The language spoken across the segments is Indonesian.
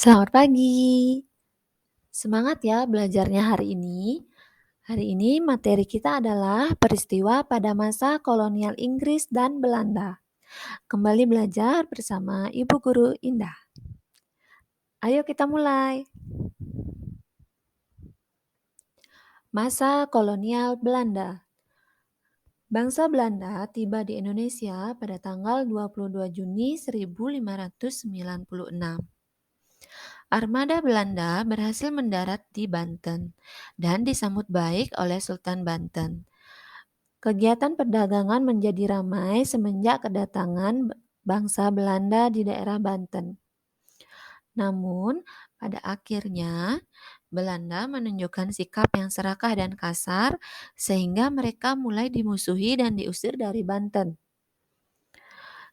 Selamat pagi. Semangat ya belajarnya hari ini. Hari ini materi kita adalah peristiwa pada masa kolonial Inggris dan Belanda. Kembali belajar bersama Ibu Guru Indah. Ayo kita mulai. Masa kolonial Belanda. Bangsa Belanda tiba di Indonesia pada tanggal 22 Juni 1596. Armada Belanda berhasil mendarat di Banten dan disambut baik oleh Sultan Banten. Kegiatan perdagangan menjadi ramai semenjak kedatangan bangsa Belanda di daerah Banten. Namun, pada akhirnya Belanda menunjukkan sikap yang serakah dan kasar sehingga mereka mulai dimusuhi dan diusir dari Banten.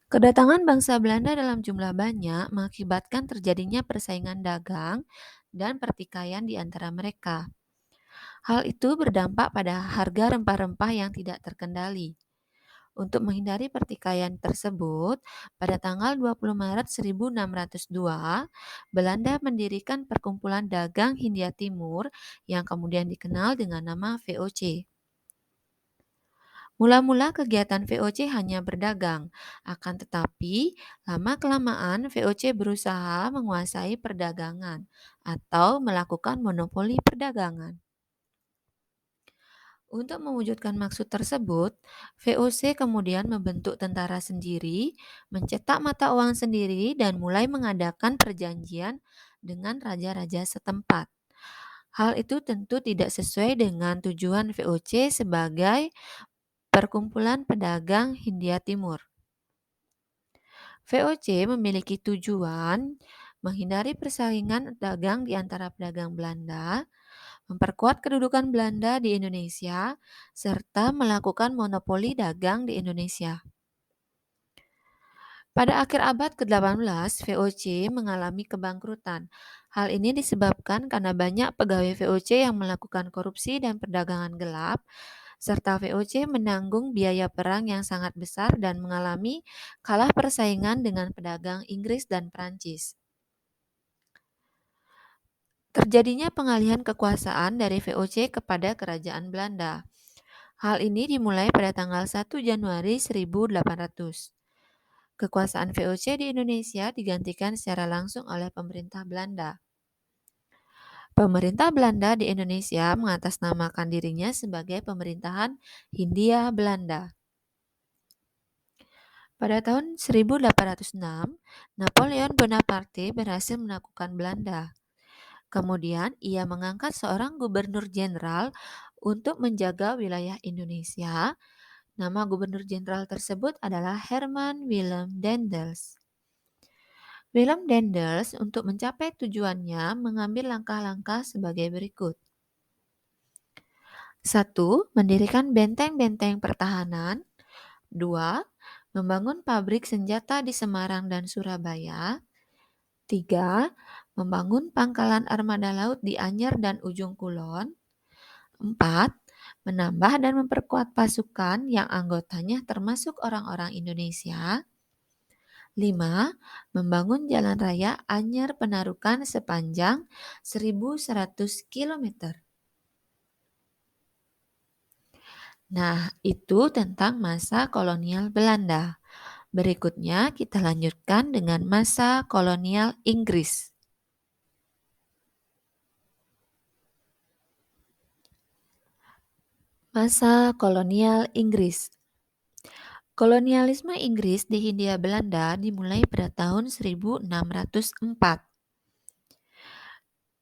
Kedatangan bangsa Belanda dalam jumlah banyak mengakibatkan terjadinya persaingan dagang dan pertikaian di antara mereka. Hal itu berdampak pada harga rempah-rempah yang tidak terkendali. Untuk menghindari pertikaian tersebut, pada tanggal 20 Maret 1602, Belanda mendirikan Perkumpulan Dagang Hindia Timur yang kemudian dikenal dengan nama VOC. Mula-mula kegiatan VOC hanya berdagang, akan tetapi lama-kelamaan VOC berusaha menguasai perdagangan atau melakukan monopoli perdagangan. Untuk mewujudkan maksud tersebut, VOC kemudian membentuk tentara sendiri, mencetak mata uang sendiri, dan mulai mengadakan perjanjian dengan raja-raja setempat. Hal itu tentu tidak sesuai dengan tujuan VOC sebagai Perkumpulan Pedagang Hindia Timur. VOC memiliki tujuan menghindari persaingan dagang di antara pedagang Belanda, memperkuat kedudukan Belanda di Indonesia, serta melakukan monopoli dagang di Indonesia. Pada akhir abad ke-18, VOC mengalami kebangkrutan. Hal ini disebabkan karena banyak pegawai VOC yang melakukan korupsi dan perdagangan gelap, serta VOC menanggung biaya perang yang sangat besar dan mengalami kalah persaingan dengan pedagang Inggris dan Prancis. Terjadinya pengalihan kekuasaan dari VOC kepada Kerajaan Belanda. Hal ini dimulai pada tanggal 1 Januari 1800. Kekuasaan VOC di Indonesia digantikan secara langsung oleh pemerintah Belanda. Pemerintah Belanda di Indonesia mengatasnamakan dirinya sebagai Pemerintahan Hindia Belanda. Pada tahun 1806, Napoleon Bonaparte berhasil menaklukkan Belanda. Kemudian ia mengangkat seorang gubernur jenderal untuk menjaga wilayah Indonesia. Nama gubernur jenderal tersebut adalah Herman Willem Daendels. Willem Daendels untuk mencapai tujuannya mengambil langkah-langkah sebagai berikut. 1. Mendirikan benteng-benteng pertahanan. 2. Membangun pabrik senjata di Semarang dan Surabaya. 3. Membangun pangkalan armada laut di Anyer dan Ujung Kulon. 4. Menambah dan memperkuat pasukan yang anggotanya termasuk orang-orang Indonesia. 5. Membangun jalan raya Anyer Penarukan sepanjang 1.100 km. Nah, itu tentang masa kolonial Belanda. Berikutnya kita lanjutkan dengan masa kolonial Inggris. Masa kolonial Inggris. Kolonialisme Inggris di Hindia Belanda dimulai pada tahun 1604.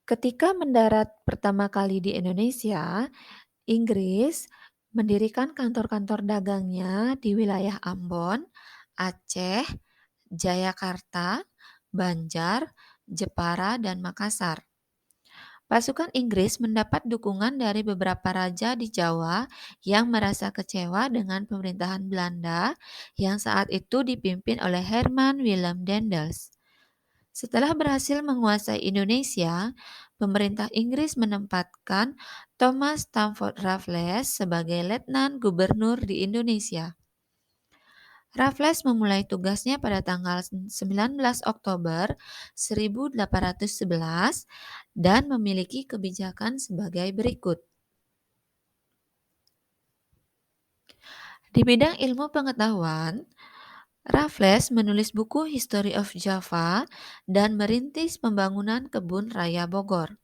Ketika mendarat pertama kali di Indonesia, Inggris mendirikan kantor-kantor dagangnya di wilayah Ambon, Aceh, Jayakarta, Banjar, Jepara, dan Makassar. Pasukan Inggris mendapat dukungan dari beberapa raja di Jawa yang merasa kecewa dengan pemerintahan Belanda yang saat itu dipimpin oleh Herman Willem Daendels. Setelah berhasil menguasai Indonesia, pemerintah Inggris menempatkan Thomas Stamford Raffles sebagai letnan gubernur di Indonesia. Raffles memulai tugasnya pada tanggal 19 Oktober 1811 dan memiliki kebijakan sebagai berikut. Di bidang ilmu pengetahuan, Raffles menulis buku History of Java dan merintis pembangunan kebun raya Bogor.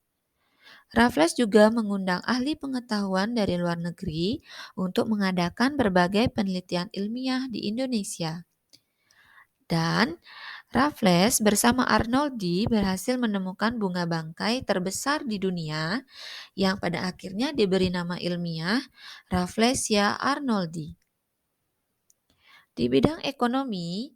Raffles juga mengundang ahli pengetahuan dari luar negeri untuk mengadakan berbagai penelitian ilmiah di Indonesia. Dan Raffles bersama Arnoldi berhasil menemukan bunga bangkai terbesar di dunia yang pada akhirnya diberi nama ilmiah Rafflesia arnoldi. Di bidang ekonomi,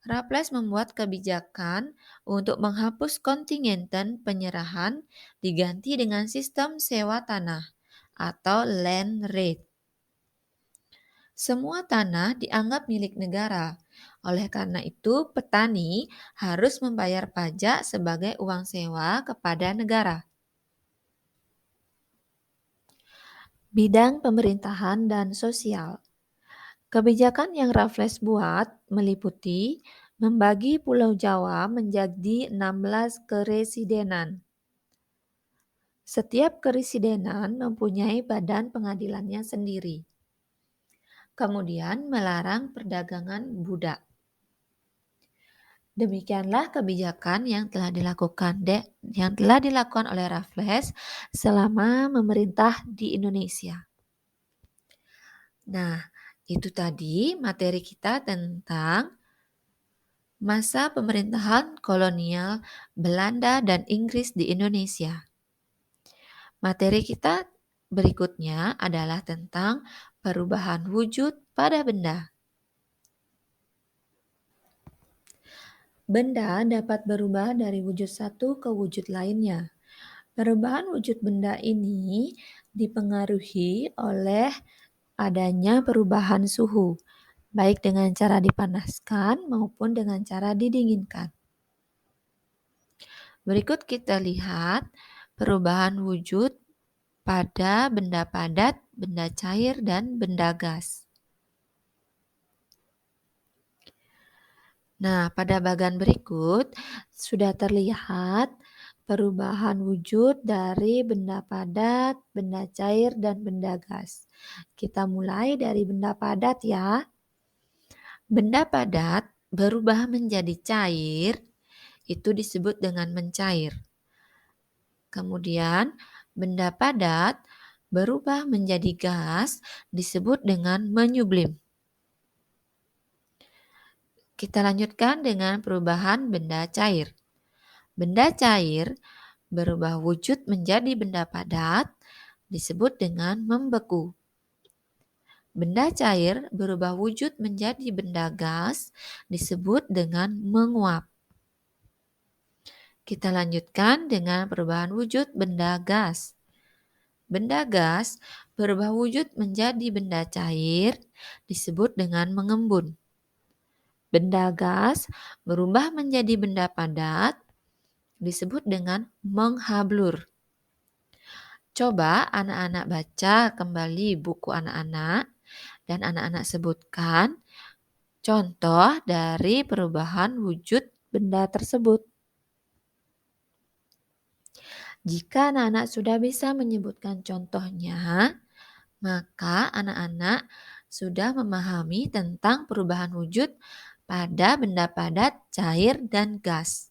Raffles membuat kebijakan untuk menghapus kontingenten penyerahan diganti dengan sistem sewa tanah atau land rate. Semua tanah dianggap milik negara. Oleh karena itu, petani harus membayar pajak sebagai uang sewa kepada negara. Bidang pemerintahan dan sosial. Kebijakan yang Raffles buat meliputi membagi Pulau Jawa menjadi 16 keresidenan. Setiap keresidenan mempunyai badan pengadilannya sendiri. Kemudian melarang perdagangan budak. Demikianlah kebijakan yang telah dilakukan oleh Raffles selama memerintah di Indonesia. Nah, itu tadi materi kita tentang masa pemerintahan kolonial Belanda dan Inggris di Indonesia. Materi kita berikutnya adalah tentang perubahan wujud pada benda. Benda dapat berubah dari wujud satu ke wujud lainnya. Perubahan wujud benda ini dipengaruhi oleh adanya perubahan suhu, baik dengan cara dipanaskan maupun dengan cara didinginkan. Berikut kita lihat perubahan wujud pada benda padat, benda cair, dan benda gas. Nah, pada bagian berikut sudah terlihat perubahan wujud dari benda padat, benda cair, dan benda gas. Kita mulai dari benda padat ya. Benda padat berubah menjadi cair, itu disebut dengan mencair. Kemudian, benda padat berubah menjadi gas, disebut dengan menyublim. Kita lanjutkan dengan perubahan benda cair. Benda cair berubah wujud menjadi benda padat, disebut dengan membeku. Benda cair berubah wujud menjadi benda gas, disebut dengan menguap. Kita lanjutkan dengan perubahan wujud benda gas. Benda gas berubah wujud menjadi benda cair, disebut dengan mengembun. Benda gas berubah menjadi benda padat, disebut dengan menghablur. Coba anak-anak baca kembali buku anak-anak dan anak-anak sebutkan contoh dari perubahan wujud benda tersebut. Jika anak-anak sudah bisa menyebutkan contohnya, maka anak-anak sudah memahami tentang perubahan wujud pada benda padat, cair, dan gas.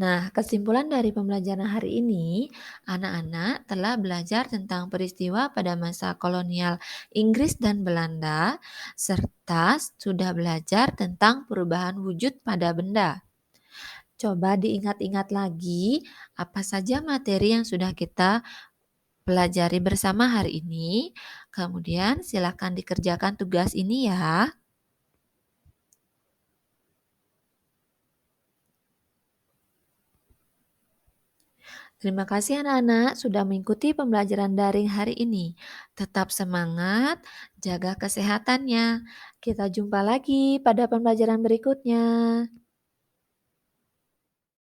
Nah, kesimpulan dari pembelajaran hari ini, anak-anak telah belajar tentang peristiwa pada masa kolonial Inggris dan Belanda, serta sudah belajar tentang perubahan wujud pada benda. Coba diingat-ingat lagi apa saja materi yang sudah kita pelajari bersama hari ini. Kemudian silakan dikerjakan tugas ini ya. Terima kasih anak-anak sudah mengikuti pembelajaran daring hari ini. Tetap semangat, jaga kesehatannya. Kita jumpa lagi pada pembelajaran berikutnya.